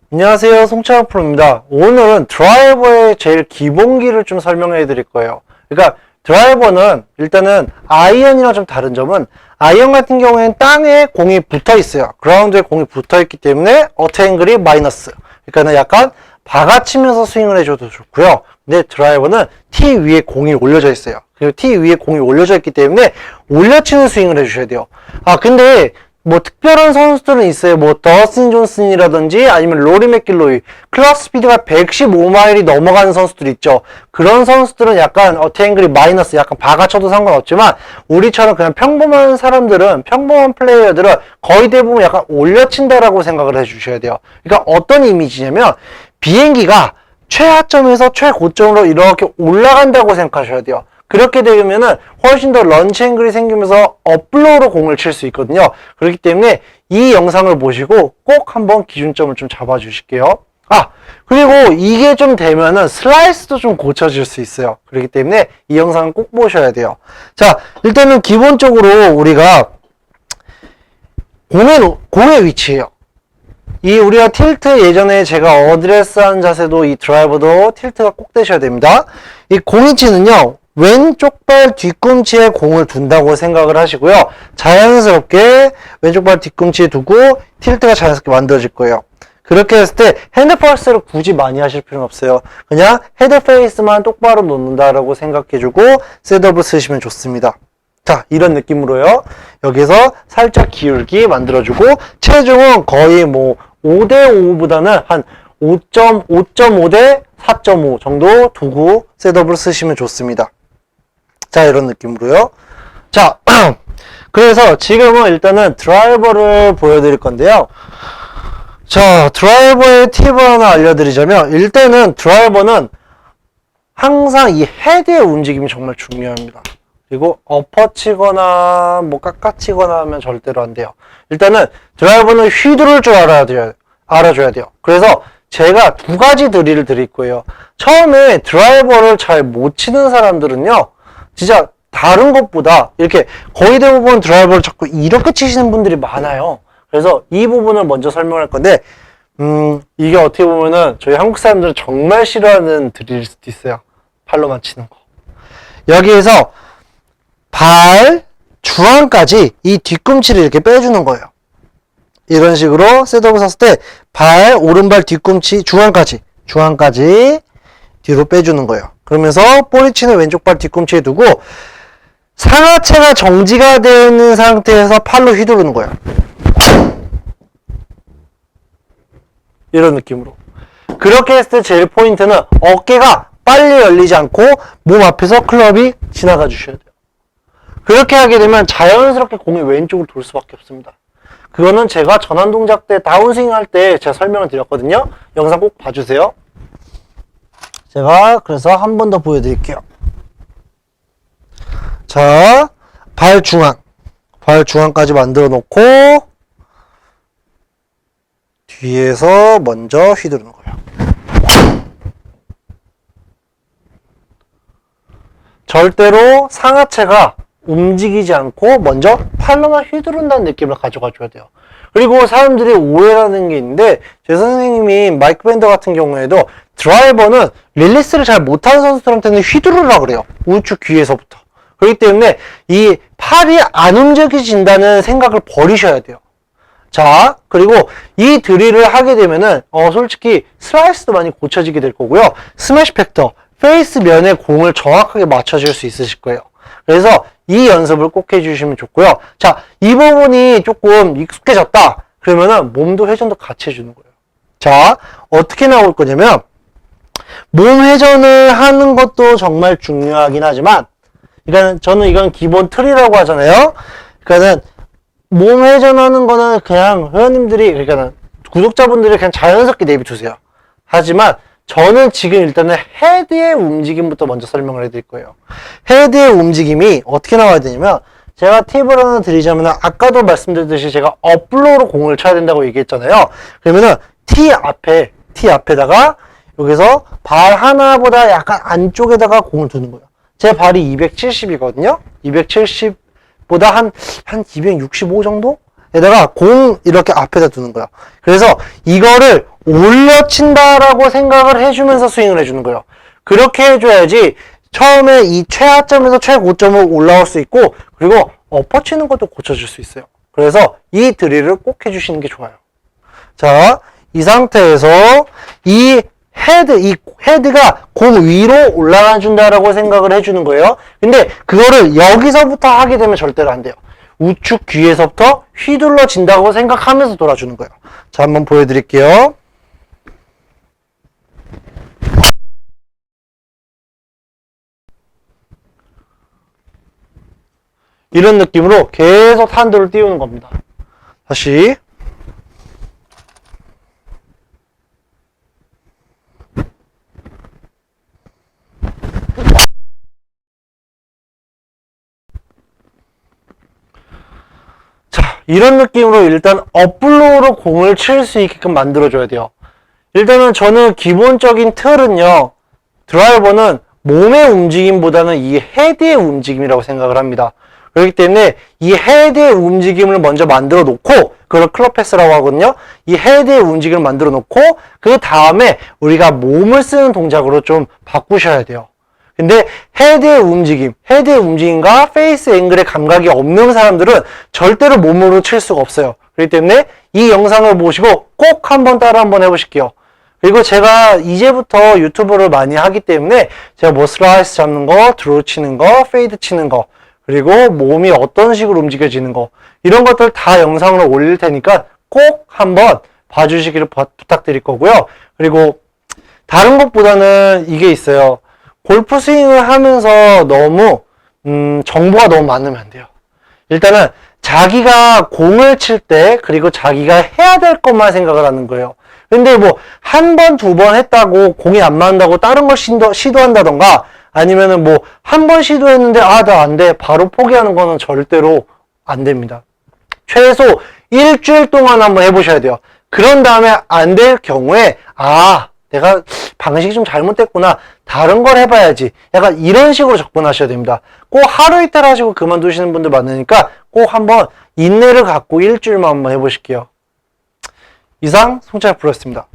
안녕하세요, 송창호 프로입니다. 오늘은 드라이버의 제일 기본기를 좀 설명해 드릴 거예요. 그러니까 드라이버는 일단은 아이언이랑 좀 다른 점은 아이언 같은 경우에는 땅에 공이 붙어 있어요. 그라운드에 공이 붙어 있기 때문에 어택앵글이 마이너스. 그러니까는 약간 박아치면서 스윙을 해줘도 좋고요. 근데 드라이버는 티 위에 공이 올려져 있어요. 그리고 티 위에 공이 올려져 있기 때문에 올려치는 스윙을 해주셔야 돼요. 근데 뭐 특별한 선수들은 있어요. 뭐 더스틴 존슨이라든지 아니면 로리 맥길로이, 클럽 스피드가 115마일이 넘어가는 선수들 있죠. 그런 선수들은 약간 어택앵글이 마이너스, 약간 박아쳐도 상관없지만 우리처럼 그냥 평범한 사람들은, 평범한 플레이어들은 거의 대부분 약간 올려친다라고 생각을 해주셔야 돼요. 그러니까 어떤 이미지냐면 비행기가 최하점에서 최고점으로 이렇게 올라간다고 생각하셔야 돼요. 그렇게 되면은 훨씬 더 런치 앵글이 생기면서 업블로우로 공을 칠 수 있거든요. 그렇기 때문에 이 영상을 보시고 꼭 한번 기준점을 좀 잡아 주실게요. 그리고 이게 좀 되면은 슬라이스도 좀 고쳐질 수 있어요. 그렇기 때문에 이 영상은 꼭 보셔야 돼요. 자, 일단은 기본적으로 우리가 공의 위치예요. 우리가 틸트, 예전에 제가 어드레스한 자세도 이 드라이버도 틸트가 꼭 되셔야 됩니다. 이 공위치는요, 왼쪽 발 뒤꿈치에 공을 둔다고 생각을 하시고요. 자연스럽게 왼쪽 발 뒤꿈치에 두고 틸트가 자연스럽게 만들어질 거예요. 그렇게 했을 때 핸드 펄스를 굳이 많이 하실 필요는 없어요. 그냥 헤드 페이스만 똑바로 놓는다라고 생각해주고 셋업을 쓰시면 좋습니다. 자, 이런 느낌으로요. 여기서 살짝 기울기 만들어주고 체중은 거의 뭐 5대5보다는 한 5.5 대 4.5 정도 두고 셋업을 쓰시면 좋습니다. 자, 이런 느낌으로요. 자, 그래서 지금은 일단은 드라이버를 보여드릴 건데요. 자, 드라이버의 팁을 하나 알려드리자면, 일단은 드라이버는 항상 이 헤드의 움직임이 정말 중요합니다. 그리고 엎어 치거나 뭐 깎아 치거나 하면 절대로 안 돼요. 일단은 드라이버는 휘두를 줄 알아줘야 돼요. 그래서 제가 두 가지 드릴을 드릴 거예요. 처음에 드라이버를 잘 못 치는 사람들은요, 진짜 다른 것보다 이렇게 거의 대부분 드라이버를 자꾸 이렇게 치시는 분들이 많아요. 그래서 이 부분을 먼저 설명할 건데, 이게 어떻게 보면은 저희 한국 사람들은 정말 싫어하는 드릴일 수도 있어요. 팔로만 치는 거. 여기에서 발 중앙까지 이 뒤꿈치를 이렇게 빼주는 거예요. 이런 식으로 셋업을 샀을 때 발, 오른발 뒤꿈치 중앙까지 뒤로 빼주는 거예요. 그러면서 볼리치는 왼쪽 발 뒤꿈치에 두고 상하체가 정지가 되어 있는 상태에서 팔로 휘두르는 거예요. 이런 느낌으로. 그렇게 했을 때 제일 포인트는 어깨가 빨리 열리지 않고 몸 앞에서 클럽이 지나가 주셔야 돼요. 그렇게 하게 되면 자연스럽게 공이 왼쪽으로 돌 수밖에 없습니다. 그거는 제가 전환 동작 때 다운스윙 할 때 제가 설명을 드렸거든요. 영상 꼭 봐주세요. 제가 그래서 한 번 더 보여드릴게요. 자, 발 중앙까지 만들어 놓고 뒤에서 먼저 휘두르는 거예요. 절대로 상하체가 움직이지 않고 먼저 팔로만 휘두른다는 느낌을 가져가줘야 돼요. 그리고 사람들이 오해라는 게 있는데, 제 선생님이 마이크 밴더 같은 경우에도 드라이버는 릴리스를 잘 못하는 선수들한테는 휘두르라 그래요. 우측 귀에서부터. 그렇기 때문에 이 팔이 안 움직여진다는 생각을 버리셔야 돼요. 자, 그리고 이 드릴을 하게 되면은 솔직히 슬라이스도 많이 고쳐지게 될 거고요. 스매시 팩터, 페이스 면에 공을 정확하게 맞춰줄 수 있으실 거예요. 그래서 이 연습을 꼭 해주시면 좋고요. 자, 이 부분이 조금 익숙해졌다 그러면은 몸도 회전도 같이 해주는 거예요. 자, 어떻게 나올 거냐면, 몸 회전을 하는 것도 정말 중요하긴 하지만, 그러니까 저는 이건 기본 틀이라고 하잖아요. 그러니까는 몸 회전하는 거는 그냥 회원님들이, 그러니까 구독자분들이 그냥 자연스럽게 내비두세요. 하지만 저는 지금 일단은 헤드의 움직임부터 먼저 설명을 해드릴 거예요. 헤드의 움직임이 어떻게 나와야 되냐면, 제가 팁을 하나 드리자면, 아까도 말씀드렸듯이 제가 업블로우로 공을 쳐야 된다고 얘기했잖아요. 그러면은 티 앞에다가 여기서 발 하나보다 약간 안쪽에다가 공을 두는 거예요. 제 발이 270이거든요. 270보다 한 265 정도? 에다가 공 이렇게 앞에다 두는 거예요. 그래서 이거를 올려친다라고 생각을 해주면서 스윙을 해주는 거예요. 그렇게 해줘야지 처음에 이 최하점에서 최고점을 올라올 수 있고, 그리고 엎어치는 것도 고쳐줄 수 있어요. 그래서 이 드릴을 꼭 해주시는 게 좋아요. 자, 이 상태에서 이 헤드가 공 위로 올라가 준다라고 생각을 해주는 거예요. 근데 그거를 여기서부터 하게 되면 절대로 안 돼요. 우측 귀에서부터 휘둘러진다고 생각하면서 돌아주는 거예요. 자, 한번 보여드릴게요. 이런 느낌으로 계속 탄도를 띄우는 겁니다. 다시. 자, 이런 느낌으로 일단 업블로우로 공을 칠 수 있게끔 만들어줘야 돼요. 일단은 저는 기본적인 틀은요, 드라이버는 몸의 움직임보다는 이 헤드의 움직임이라고 생각을 합니다. 그렇기 때문에 이 헤드의 움직임을 먼저 만들어 놓고, 그걸 클럽 패스라고 하거든요. 이 헤드의 움직임을 만들어 놓고, 그 다음에 우리가 몸을 쓰는 동작으로 좀 바꾸셔야 돼요. 근데 헤드의 움직임과 페이스 앵글의 감각이 없는 사람들은 절대로 몸으로 칠 수가 없어요. 그렇기 때문에 이 영상을 보시고 꼭 한번 따라 한번 해보실게요. 그리고 제가 이제부터 유튜브를 많이 하기 때문에 제가 뭐 슬라이스 잡는 거, 드로우 치는 거, 페이드 치는 거, 그리고 몸이 어떤 식으로 움직여지는 거, 이런 것들 다 영상으로 올릴 테니까 꼭 한번 봐주시기를 부탁드릴 거고요. 그리고 다른 것보다는 이게 있어요. 골프 스윙을 하면서 너무 정보가 너무 많으면 안 돼요. 일단은 자기가 공을 칠 때, 그리고 자기가 해야 될 것만 생각을 하는 거예요. 근데 뭐 한 번, 두 번 했다고 공이 안 맞는다고 다른 걸 시도한다던가, 아니면은 뭐 한 번 시도했는데 나 안 돼, 바로 포기하는 거는 절대로 안 됩니다. 최소 일주일 동안 한번 해보셔야 돼요. 그런 다음에 안 될 경우에 내가 방식이 좀 잘못됐구나, 다른 걸 해봐야지, 약간 이런 식으로 접근하셔야 됩니다. 꼭 하루 이틀 하시고 그만두시는 분들 많으니까 꼭 한번 인내를 갖고 일주일만 한번 해보실게요. 이상 송찬 프로였습니다.